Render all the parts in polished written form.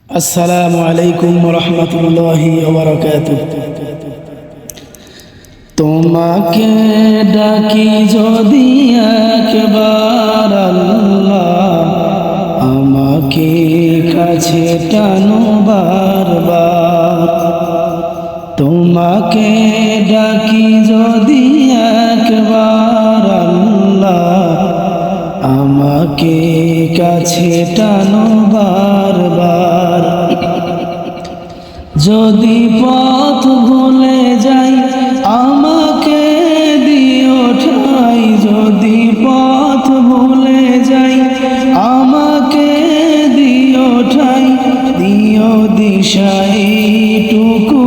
আসসালামু আলাইকুম রহমতুল্লাহি ওয়া বারাকাতুহু। তোমাকে ডাকি যদি একবার আল্লাহ, আমাকে কাছে টানো বারবার। তোমাকে ডাকি যদি একবার আল্লাহ, আমাকে কাছে টানো বারবার। যদি পথ ভুলে যাই আমাকে দিও ঠাই, যদি পথ ভুলে যাই আমাকে দিও ঠাই, দিও দিশা এইটুকু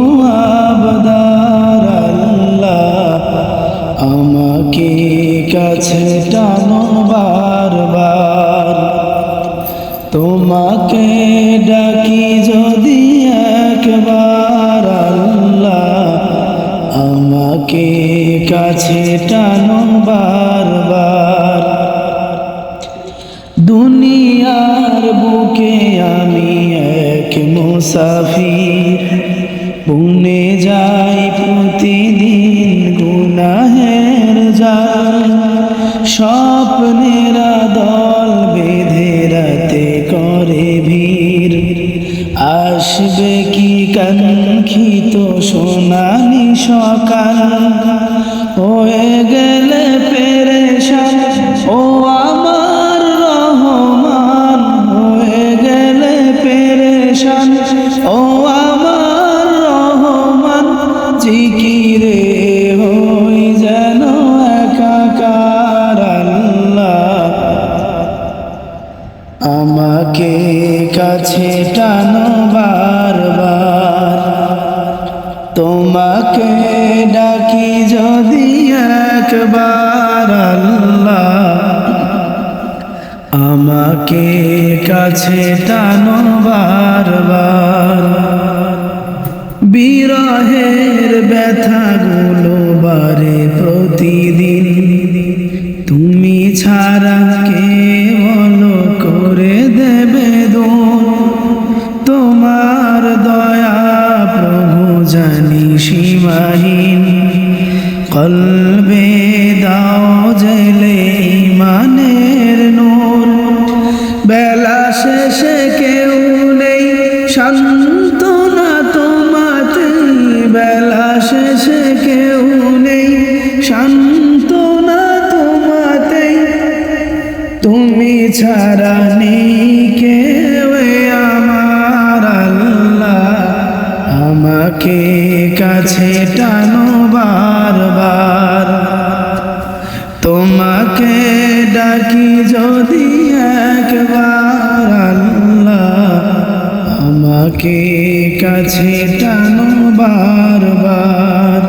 আবদার আল্লাহ, আমাকে কাছে টানো বারবার। তোমাকে ডাকি যদি একবার আল্লাহ, আমাকে কাছে টানো বারবার। দুনিয়ার বুকে আমি এক মুসাফির, বুনে যাই প্রতিদিন গুনাহের জাল। স্বপ্নেরা দল বেঁধে রাতে করে ভিড়, আসবে কি কাঙ্ক্ষিত সোনালি সকাল। হয়ে গেলে পেরেশান ও আমার রহমান, হয়ে গেলে পেরেশান ও আমার রহমান। জিকিরে হই যেন একাকার আল্লাহ, আমাকে কাছে টানো বারবার। তোমাকে ডাকি যদি একবার আল্লাহ, আমাকে কাছে টানো বারবার। বিরহের ব্যথাগুলো বারে প্রতিদিন, তুমি ছাড়া কে বলো করে দেবে দূর। তোমার দয়া প্রভু জানি সীমাহীন, কলবে দাও জেলে ইমানের নূর। বেলা শেষে কেউ নেই সান্ত্বনা তোমাতে, বেলা শেষে কেউ নেই সান্ত্বনা তোমাতে। তুমি ছাড়া নেই কেউ আমার আল্লাহ, আমাকে কাছে টানো বারবার। তোমাকে ডাকি যদি একবার আল্লাহ, আমাকে কাছে টানো বারবার।